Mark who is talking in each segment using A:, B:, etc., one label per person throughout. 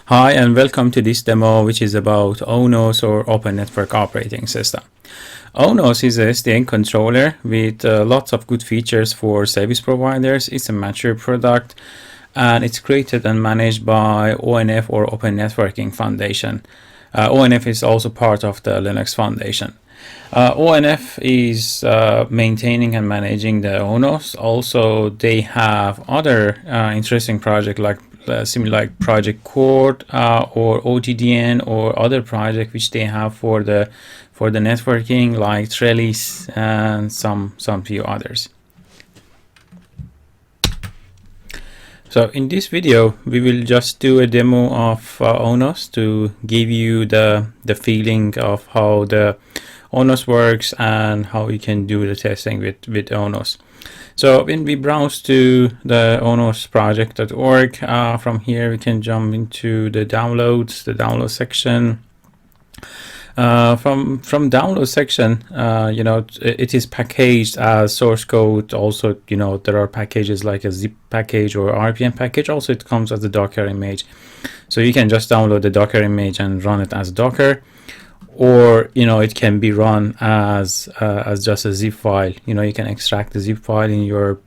A: Hi and welcome to this demo, which is about ONOS or Open Network Operating System. ONOS is a SDN controller with lots of good features for service providers. It's a mature product and it's created and managed by ONF or Open Networking Foundation. ONF is also part of the Linux Foundation. ONF is maintaining and managing the ONOS. Also, they have other interesting projects like similar like Project Cord or OTDN or other project which they have for the networking like Trellis and some few others. So in this video we will just do a demo of ONOS to give you the feeling of how the ONOS works and how you can do the testing with ONOS. So when we browse to the onosproject.org, from here we can jump into the downloads, the download section. From download section, it is packaged as source code. Also, there are packages like a zip package or RPM package. Also, it comes as a Docker image. So you can just download the Docker image and run it as Docker. Or it can be run as just a zip file. You can extract the zip file in your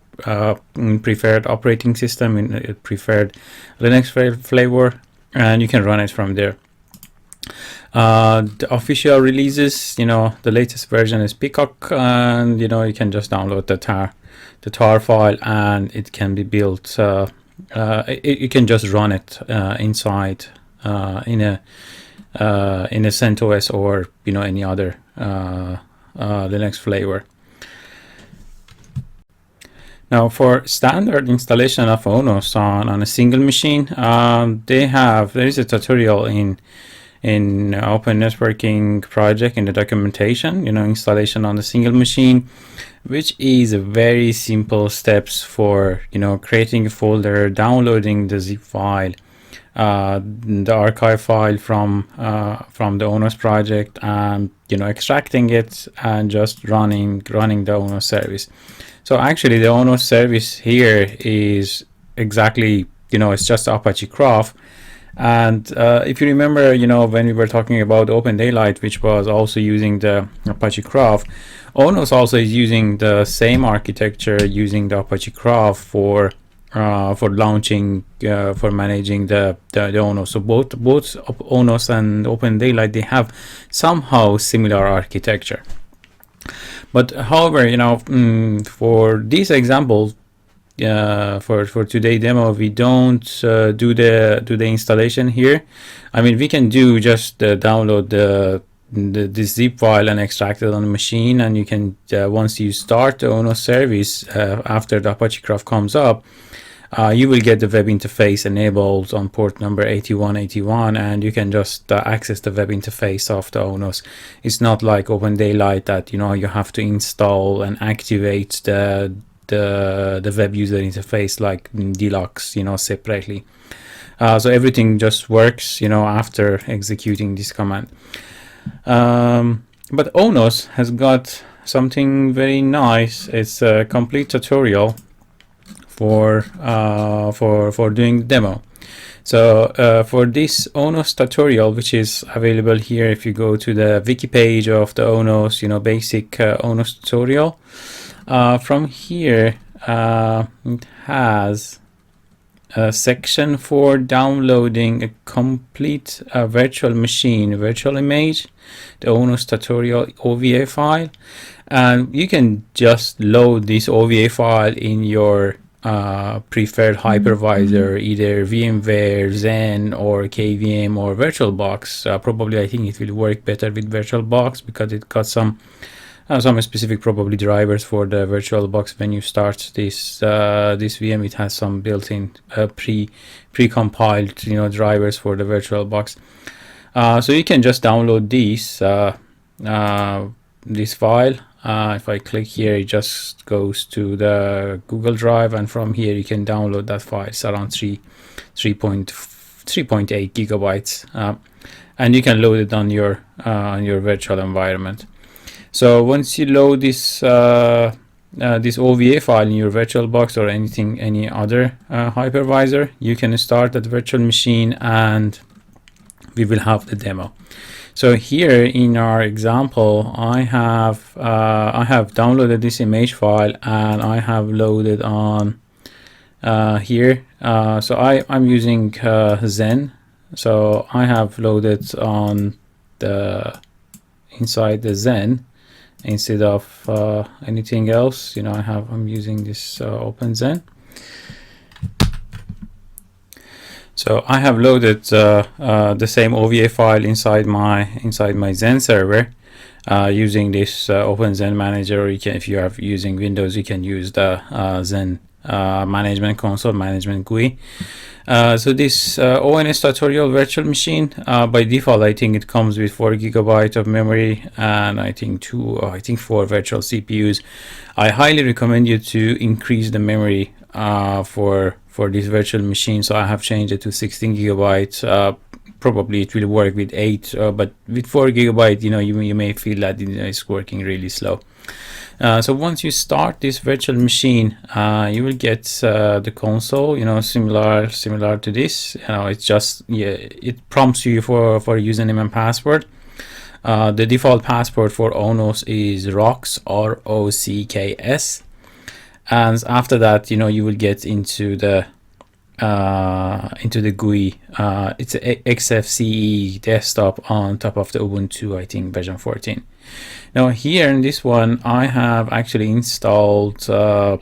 A: preferred operating system, in a preferred Linux flavor, and you can run it from there. The official releases, the latest version is Peacock, and you can just download the tar file and it can be built. You can just run it inside in a CentOS or any other Linux flavor. Now, for standard installation of ONOS on a single machine, there is a tutorial in Open Networking project in the documentation. Installation on a single machine, which is a very simple steps for creating a folder, downloading the zip file, the archive file from the ONOS project, and extracting it and just running the ONOS service. So actually the ONOS service here is exactly it's just Apache Graph. And if you remember, when we were talking about Open Daylight, which was also using the Apache Graph, ONOS also is using the same architecture, using the Apache Graph for launching, for managing the ONOS. So both ONOS and Open Daylight, they have somehow similar architecture. But however, for this example, for today's demo, we don't do the installation here. I mean, we can do just download the zip file and extract it on the machine, and you can once you start the ONOS service, after the Apache Graph comes up, you will get the web interface enabled on port number 8181, and you can just access the web interface of the ONOS. It's not like Open Daylight that you have to install and activate the web user interface like Deluxe, separately. So everything just works, after executing this command. But ONOS has got something very nice. It's a complete tutorial for doing the demo. So for this ONOS tutorial, which is available here, if you go to the wiki page of the ONOS, basic ONOS tutorial, from here it has a section for downloading a complete virtual machine, virtual image, the ONOS tutorial OVA file, and you can just load this OVA file in your preferred hypervisor, either VMware, Zen, or KVM, or VirtualBox. Probably I think it will work better with VirtualBox because it got some specific probably drivers for the VirtualBox. When you start this VM, it has some built-in pre-compiled drivers for the VirtualBox. So you can just download this file. If I click here, it just goes to the Google Drive, and from here you can download that file. It's around 3.8 gigabytes, and you can load it on your virtual environment. So once you load this this OVA file in your VirtualBox or any other hypervisor, you can start that virtual machine and we will have the demo. So here in our example, I have downloaded this image file and I have loaded on here. So I'm using Zen. So I have loaded on the inside the Zen instead of anything else. I'm using this OpenZen. So I have loaded the same OVA file inside my Zen server using this OpenZen manager. Or if you are using Windows, you can use the Zen management console, management GUI. So this ONS tutorial virtual machine, by default, I think it comes with 4 GB of memory and I think 4 virtual CPUs. I highly recommend you to increase the memory for this virtual machine. So I have changed it to 16 GB. Probably it will work with 8, but with 4 GB, you may feel that it's working really slow. So once you start this virtual machine, you will get the console, similar to this. It's just, it prompts you for username and password. The default password for ONOS is ROCKS, ROCKS. And after that, you will get into the GUI. It's a XFCE desktop on top of the Ubuntu, I think version 14. Now here in this one, I have actually installed a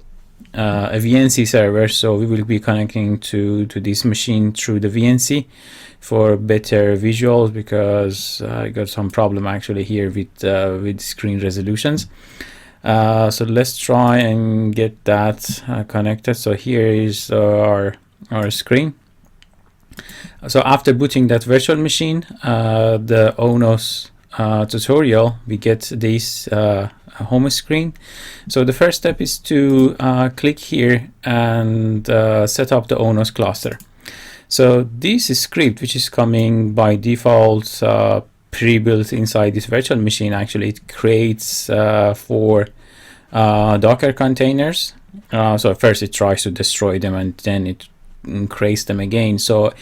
A: VNC server, so we will be connecting to this machine through the VNC for better visuals, because I got some problem actually here with screen resolutions. So let's try and get that connected. So here is our screen. So after booting that virtual machine, the ONOS tutorial, we get this home screen. So the first step is to click here and set up the ONOS cluster. So this script, which is coming by default pre-built inside this virtual machine, actually it creates 4 Docker containers. So first it tries to destroy them and then it creates them again. So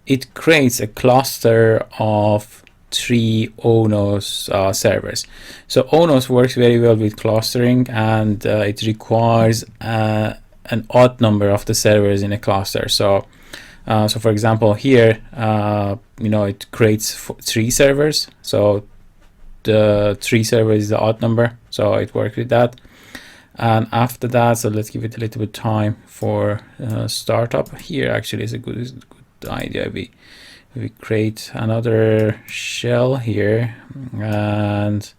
A: it creates a cluster of 3 ONOS servers. So ONOS works very well with clustering, and it requires an odd number of the servers in a cluster. So for example here, it creates 3 servers. So the 3 servers is the odd number, so it works with that. And after that, so let's give it a little bit time for startup. Here actually is a good idea. We create another shell here and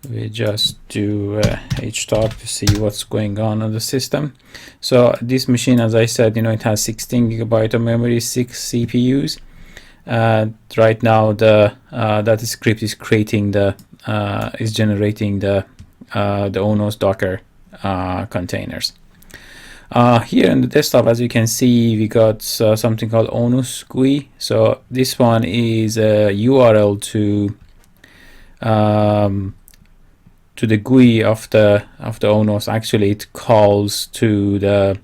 A: we just do htop to see what's going on the system. So this machine, as I said, it has 16 GB of memory, 6 CPUs. Right now that script is creating is generating the ONOS Docker containers. Here in the desktop, as you can see, we got something called ONOS GUI. So this one is a URL to the GUI of the ONOS. Actually, it calls to the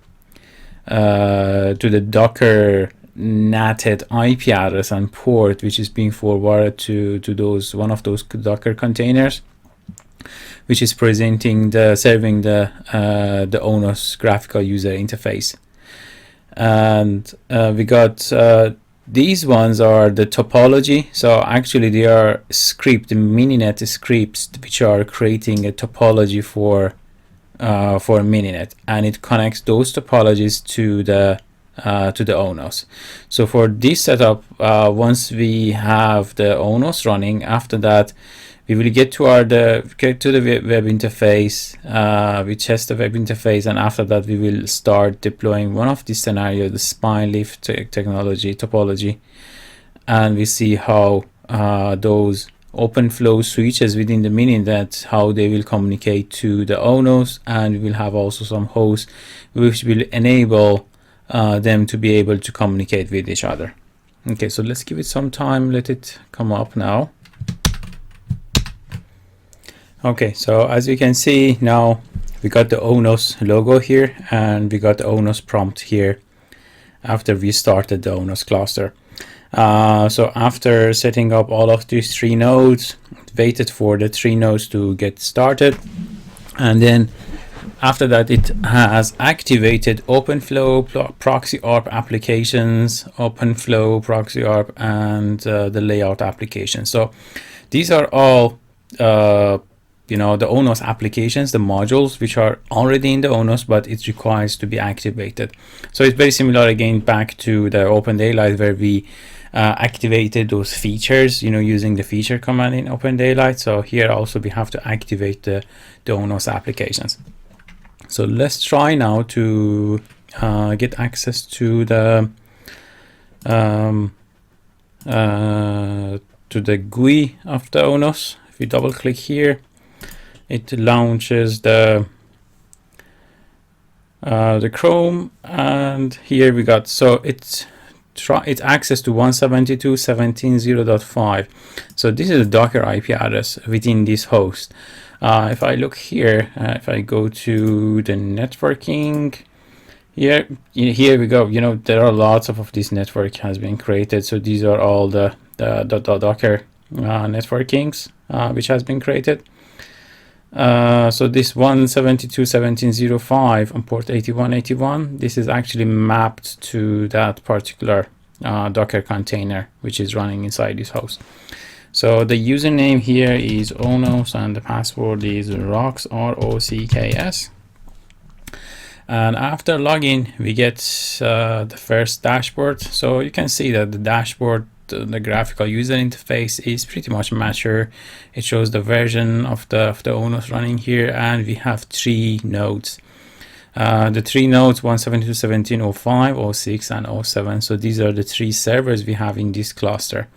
A: Docker NATed IP address and port, which is being forwarded to one of those Docker containers, which is serving the ONOS graphical user interface. And we got these ones are the topology. So actually they are Mininet scripts, which are creating a topology for Mininet, and it connects those topologies to the ONOS. So for this setup, once we have the ONOS running, after that we will get to the web interface. We test the web interface, and after that we will start deploying one of these scenarios, the spine lift technology topology, and we see how those open flow switches within the Mininet, how they will communicate to the ONOS, and we will have also some hosts which will enable them to be able to communicate with each other. Okay, so let's give it some time, let it come up now. Okay, so as you can see now, we got the ONOS logo here, and we got the ONOS prompt here after we started the ONOS cluster. So after setting up all of these 3 nodes, waited for the 3 nodes to get started, and then after that it has activated OpenFlow, proxy ARP applications, OpenFlow, proxy ARP, and the layout application. So these are all the ONOS applications, the modules which are already in the ONOS, but it requires to be activated. So it's very similar again back to the Open Daylight, where we activated those features, using the feature command in Open Daylight. So here also we have to activate the ONOS applications. So let's try now to get access to the GUI of the ONOS. If we double click here, it launches the Chrome, and here we got, so it's access to 172.17.0.5. so this is a Docker IP address within this host. If I look here, if I go to the networking, here we go. There are lots of this network has been created. So these are all the Docker networkings which has been created. So this 172.17.0.5 on port 8181, this is actually mapped to that particular Docker container which is running inside this host. So the username here is ONOS and the password is ROCKS, ROCKS. And after login, we get the first dashboard. So you can see that the dashboard, the graphical user interface is pretty much mature. It shows the version of the ONOS running here, and we have 3 nodes. The 3 nodes 172.17.05, 06, and 07. So these are the 3 servers we have in this cluster.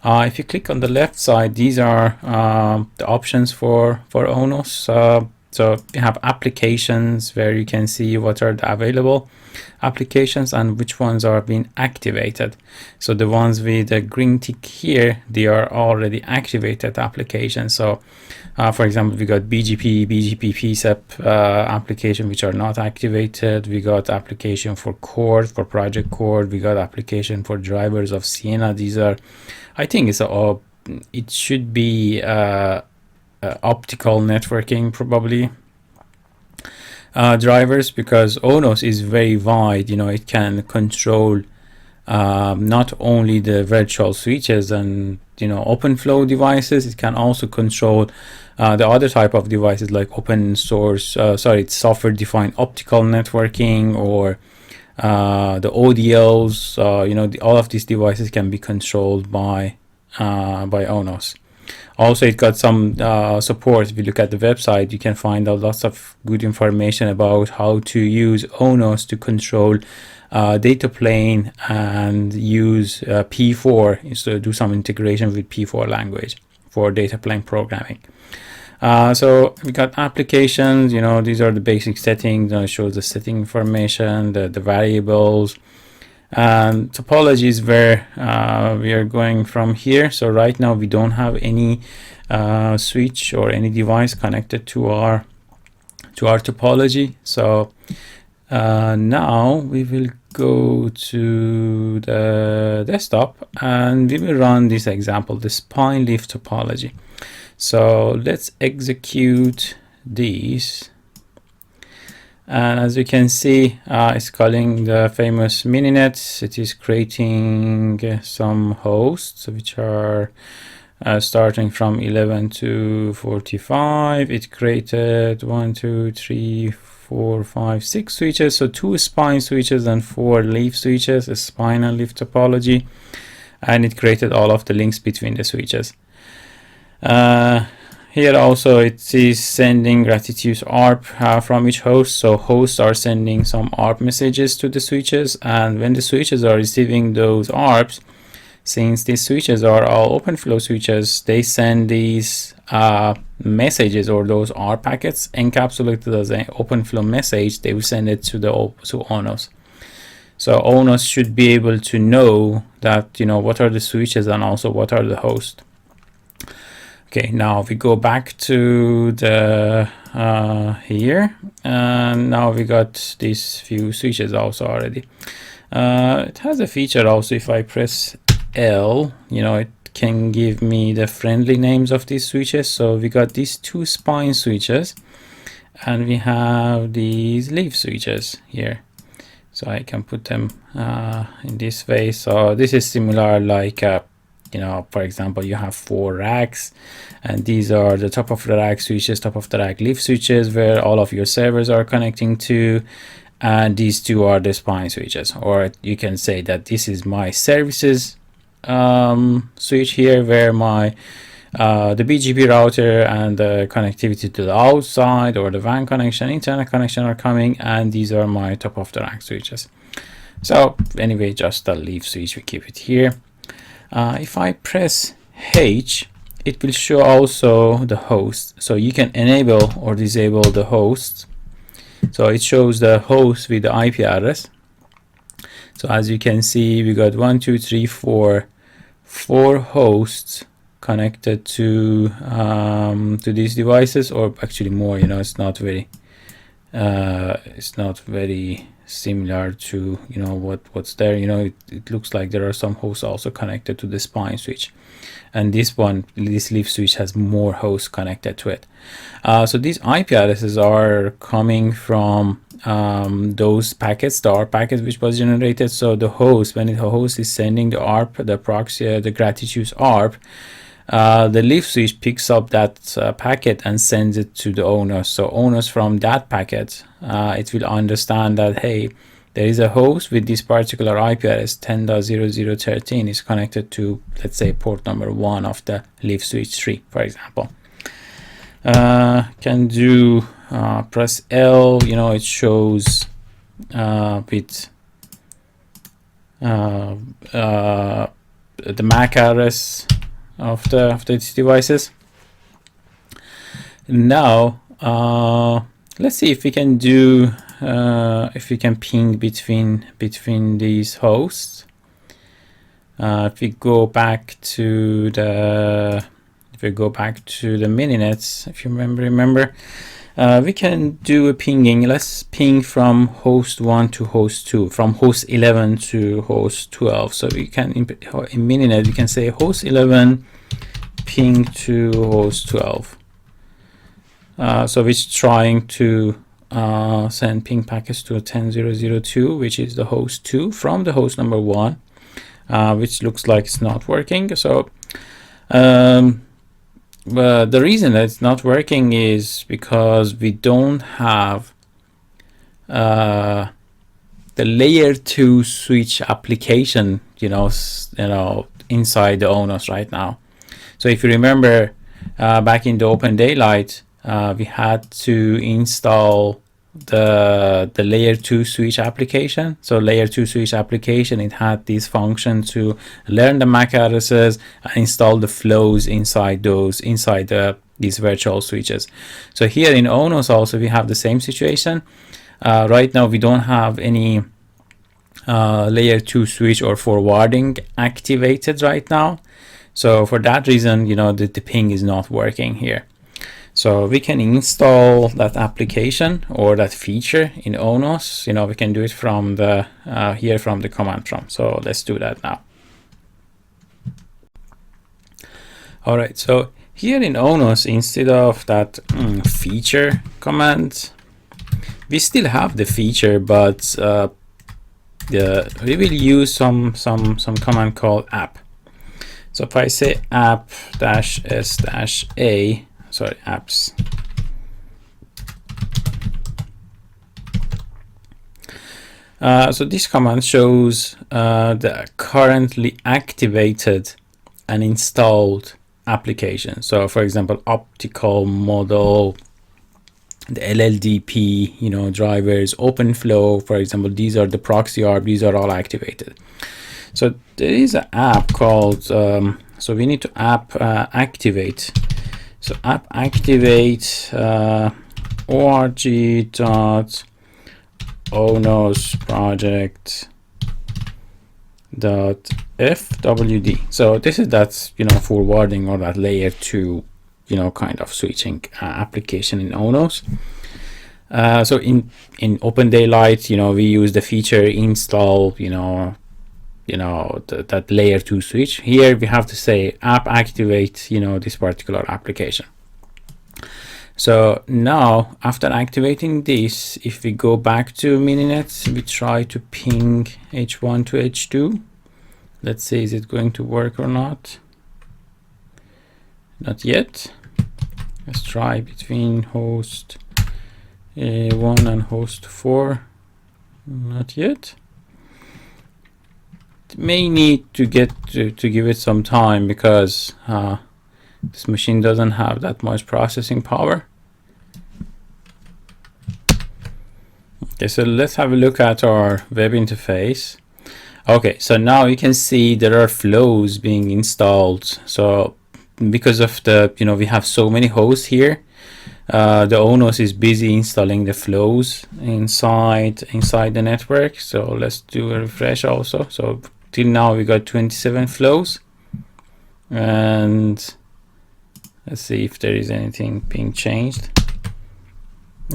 A: If you click on the left side, these are the options for ONOS. So we have applications where you can see what are the available applications and which ones are being activated. So the ones with the green tick here, they are already activated applications. So for example, we got BGP, PSEP application which are not activated. We got application for Cord, for Project Cord. We got application for drivers of Sienna. These are, I think it should be optical networking probably drivers, because ONOS is very wide. It can control not only the virtual switches and OpenFlow devices, it can also control the other type of devices like open source, it's software defined optical networking, or the ODLs. All of these devices can be controlled by ONOS. Also, it got some support. If you look at the website, you can find out lots of good information about how to use ONOS to control data plane and use P4, so do some integration with P4 language for data plane programming. So we got applications. These are the basic settings. It shows the setting information, the variables. And topology is where we are going from here. So right now we don't have any switch or any device connected to our topology. So now we will go to the desktop and we will run this example, the spine leaf topology. So let's execute these. And as you can see, it's calling the famous mininet. It is creating some hosts which are starting from 11 to 45. It created 1, 2, 3, 4, 5, 6 switches. So 2 spine switches and 4 leaf switches, a spine and leaf topology. And it created all of the links between the switches. Here also it is sending gratuitous ARP from each host. So hosts are sending some ARP messages to the switches, and when the switches are receiving those ARPs, since these switches are all OpenFlow switches, they send these messages or those ARP packets encapsulated as an OpenFlow message. They will send it to ONOS. So ONOS should be able to know that what are the switches and also what are the hosts. Okay, now we go back to the here, and now we got these few switches also already. It has a feature also, if I press L, it can give me the friendly names of these switches. So we got these two spine switches, and we have these leaf switches here. So I can put them in this way. So this is similar, like for example, you have 4 racks, and these are the top of the rack switches, top of the rack leaf switches, where all of your servers are connecting to, and these two are the spine switches. Or you can say that this is my services switch here, where my the BGP router and the connectivity to the outside, or the WAN connection, internet connection are coming, and these are my top of the rack switches. So anyway, just the leaf switch, we keep it here. If I press H, it will show also the host. So you can enable or disable the host. So it shows the host with the IP address. So as you can see, we got 4 hosts connected to these devices, or actually more. It's not very similar to what's there. It looks like there are some hosts also connected to the spine switch, and this leaf switch has more hosts connected to it. So these IP addresses are coming from those packets, the ARP packets which was generated. So the host, when the host is sending the ARP, the proxy, the gratuitous ARP, the leaf switch picks up that packet and sends it to the ONOS. So ONOS, from that packet, it will understand that, hey, there is a host with this particular IP address 10.0013 is connected to, let's say, port number 1 of the leaf switch 3, for example. Can do press L, it shows with the MAC address of these devices. Now let's see if we can do if we can ping between these hosts. If we go back to the mininets, if you remember, we can do a pinging. Let's ping from host 1 to host 2, from host 11 to host 12. So we can in mininet we can say host 11 ping to host 12. So it's trying to send ping packets to 10.0.0.2, which is the host 2, from the host number 1, which looks like it's not working. So but the reason that it's not working is because we don't have the layer 2 switch application, inside the ONOS right now. So if you remember, back in the Open Daylight, we had to install the layer 2 switch application. So layer 2 switch application, it had this function to learn the MAC addresses and install the flows inside these virtual switches. So here in ONOS also we have the same situation. Right now we don't have any layer 2 switch or forwarding activated right now. So for that reason, the ping is not working here. So we can install that application or that feature in ONOS. We can do it from the here from the command prompt. So let's do that now. All right. So here in ONOS, instead of that feature command, we still have the feature, but we will use some command called app. So if I say app-s-a, sorry, apps. So this command shows the currently activated and installed application. So for example, optical model, the LLDP, drivers, OpenFlow, for example, these are the proxy ARP, these are all activated. So there is an app called, so we need to app activate. So app activate org.onosproject.fwd. So this is forwarding or that layer 2 kind of switching application in ONOS. So in Open Daylight, we use the feature install, that layer 2 switch. Here we have to say app activate, this particular application. So now after activating this, if we go back to Mininet, we try to ping H1 to H2. Let's see, is it going to work or not? Not yet. Let's try between host 1 and host 4. Not yet. It may need to get to give it some time, because this machine doesn't have that much processing power. Okay, so let's have a look at our web interface. Okay, so now you can see there are flows being installed. So because of the, we have so many hosts here, the ONOS is busy installing the flows inside the network. So let's do a refresh also. So till now we got 27 flows, and let's see if there is anything being changed.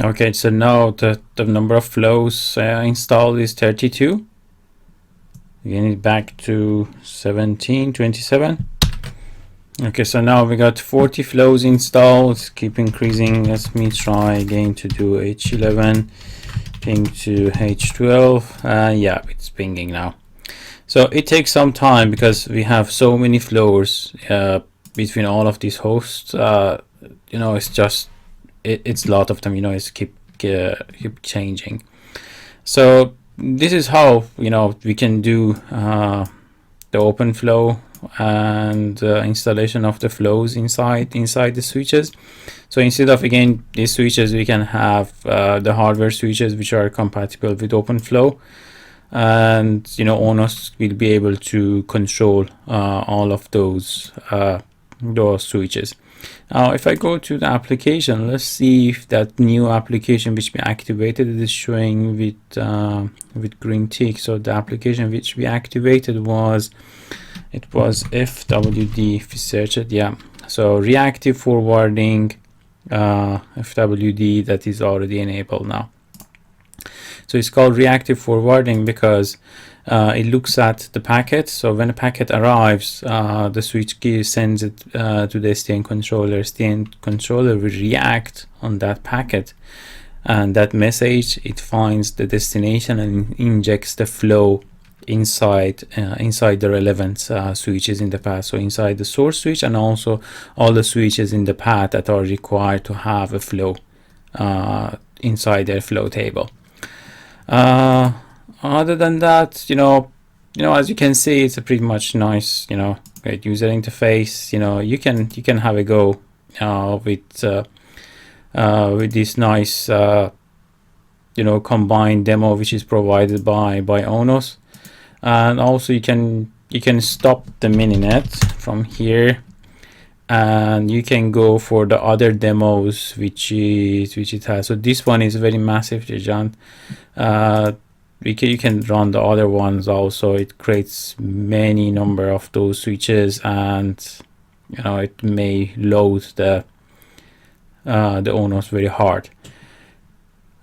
A: Okay, so now the number of flows installed is 32. Again, it back to 27. Okay, so now we got 40 flows installed. Keep increasing. Let me try again to do H11, ping to H12. Yeah, it's pinging now. So it takes some time because we have so many flows between all of these hosts. It's just it's a lot of them. It's keep changing. So this is how we can do the OpenFlow and installation of the flows inside the switches. So instead of again these switches, we can have the hardware switches which are compatible with OpenFlow, and ONOS will be able to control all of those switches. Now if I go to the application, let's see if that new application which we activated is showing with green tick. So the application which we activated was FWD. If we search it, yeah, so reactive forwarding FWD, that is already enabled now. So it's called reactive forwarding because it looks at the packet. So when a packet arrives, the switch key sends it to the SDN controller. SDN controller will react on that packet, and that message, it finds the destination and injects the flow inside the relevant switches in the path. So inside the source switch, and also all the switches in the path that are required to have a flow inside their flow table. Other than that, as you can see, it's a pretty much nice, great user interface. You can have a go with this nice, combined demo which is provided by ONOS. And also you can stop the Mininet from here, and you can go for the other demos which it has. So this one is very massive, John. You can run the other ones also. It creates many number of those switches, and it may load the ONOS very hard.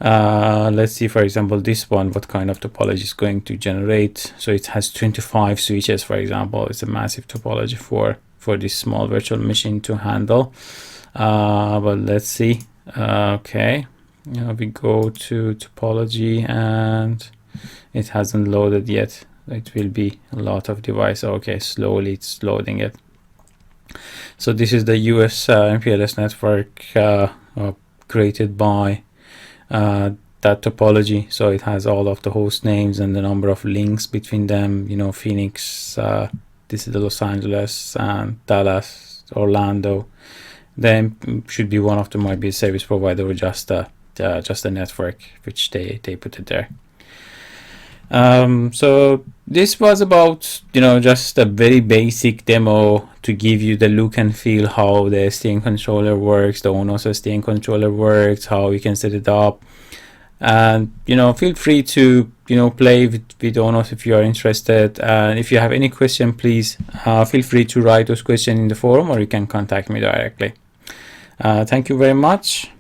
A: Let's see, for example, this one, what kind of topology is going to generate. So it has 25 switches, for example. It's a massive topology for this small virtual machine to handle. But let's see. Okay, we go to topology, and it hasn't loaded yet. It will be a lot of device. Okay, slowly it's loading it. So this is the US MPLS network created by that topology. So it has all of the host names and the number of links between them. Phoenix, this is the Los Angeles, and Dallas, Orlando. Then should be one of them, might be a service provider, or just a network which they put it there. So this was about just a very basic demo to give you the look and feel how the SDN controller works, the ONOS SDN controller works, how you can set it up. And feel free to play with ONOS if you are interested. And if you have any question, please feel free to write those questions in the forum, or you can contact me directly. Thank you very much.